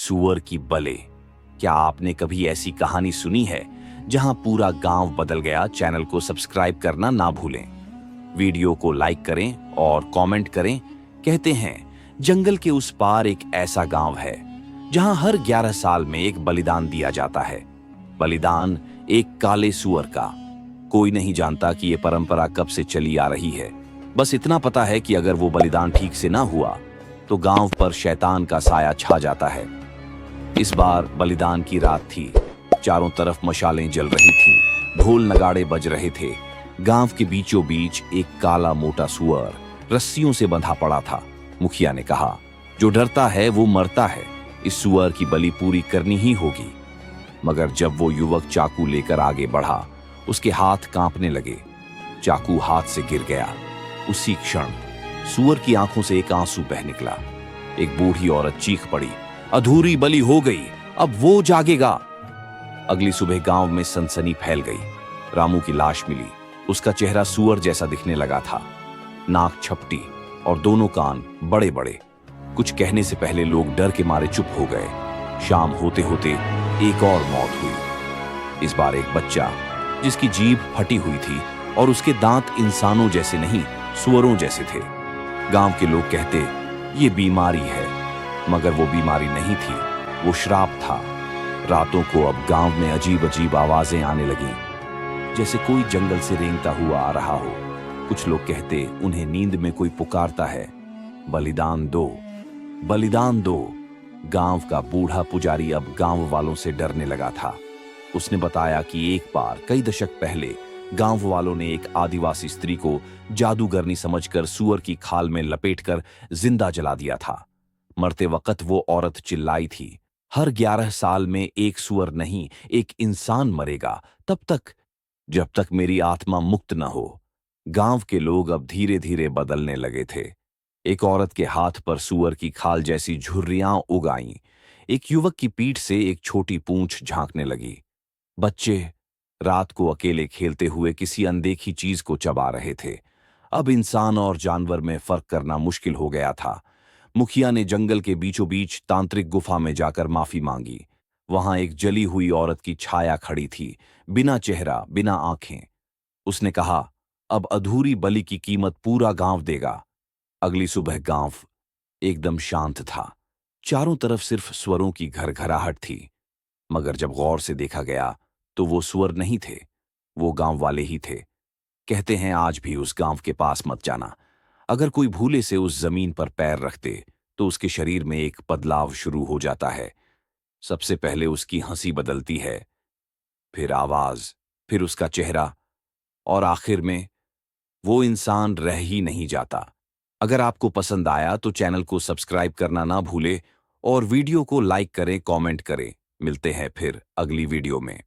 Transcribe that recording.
सुअर की बले। क्या आपने कभी ऐसी कहानी सुनी है जहां पूरा गांव बदल गया? चैनल को सब्सक्राइब करना ना भूलें, वीडियो को लाइक करें और कमेंट करें। कहते हैं जंगल के उस पार एक ऐसा गांव है जहां हर 11 साल में एक बलिदान दिया जाता है। बलिदान एक काले सुअर का। कोई नहीं जानता कि यह परंपरा कब से चली आ रही है। बस इतना पता है कि अगर वो बलिदान ठीक से ना हुआ तो गांव पर शैतान का साया छा जाता है। इस बार बलिदान की रात थी। चारों तरफ मशालें जल रही थीं, ढोल नगाड़े बज रहे थे। गांव के बीचों बीच एक काला मोटा सुअर रस्सियों से बंधा पड़ा था। मुखिया ने कहा, जो डरता है वो मरता है, इस सुअर की बलि पूरी करनी ही होगी। मगर जब वो युवक चाकू लेकर आगे बढ़ा, उसके हाथ कांपने लगे। चाकू हाथ से गिर गया। उसी क्षण सुअर की आंखों से एक आंसू बह निकला। एक बूढ़ी औरत चीख पड़ी, अधूरी बलि हो गई, अब वो जागेगा। अगली सुबह गांव में सनसनी फैल गई। रामू की लाश मिली। उसका चेहरा सुअर जैसा दिखने लगा था, नाक छपटी और दोनों कान बड़े बड़े। कुछ कहने से पहले लोग डर के मारे चुप हो गए। शाम होते होते एक और मौत हुई। इस बार एक बच्चा जिसकी जीभ फटी हुई थी और उसके दांत इंसानों जैसे नहीं, सुअरों जैसे थे। गांव के लोग कहते ये बीमारी है, मगर वो बीमारी नहीं थी, वो श्राप था। रातों को अब गांव में अजीब अजीब आवाजें आने लगीं, जैसे कोई जंगल से रेंगता हुआ आ रहा हो। कुछ लोग कहते उन्हें नींद में कोई पुकारता है, बलिदान दो, बलिदान दो। गांव का बूढ़ा पुजारी अब गांव वालों से डरने लगा था। उसने बताया कि एक बार कई दशक पहले गांव वालों ने एक आदिवासी स्त्री को जादूगरनी समझकर सुअर की खाल में लपेटकर जिंदा जला दिया था। मरते वक्त वो औरत चिल्लाई थी, हर 11 साल में एक सुअर नहीं, एक इंसान मरेगा, तब तक जब तक मेरी आत्मा मुक्त न हो। गांव के लोग अब धीरे धीरे बदलने लगे थे। एक औरत के हाथ पर सुअर की खाल जैसी झुर्रियां उग आईं। एक युवक की पीठ से एक छोटी पूंछ झांकने लगी। बच्चे रात को अकेले खेलते हुए किसी अनदेखी चीज को चबा रहे थे। अब इंसान और जानवर में फर्क करना मुश्किल हो गया था। मुखिया ने जंगल के बीचों बीच तांत्रिक गुफा में जाकर माफी मांगी। वहां एक जली हुई औरत की छाया खड़ी थी, बिना चेहरा, बिना आंखें। उसने कहा, अब अधूरी बलि की कीमत पूरा गांव देगा। अगली सुबह गांव एकदम शांत था। चारों तरफ सिर्फ स्वरों की घरघराहट थी। मगर जब गौर से देखा गया तो वो सुअर नहीं थे, वो गांव वाले ही थे। कहते हैं आज भी उस गांव के पास मत जाना। अगर कोई भूले से उस जमीन पर पैर रखते तो उसके शरीर में एक बदलाव शुरू हो जाता है। सबसे पहले उसकी हंसी बदलती है, फिर आवाज, फिर उसका चेहरा, और आखिर में वो इंसान रह ही नहीं जाता। अगर आपको पसंद आया तो चैनल को सब्सक्राइब करना ना भूले और वीडियो को लाइक करें, कमेंट करें। मिलते हैं फिर अगली वीडियो में।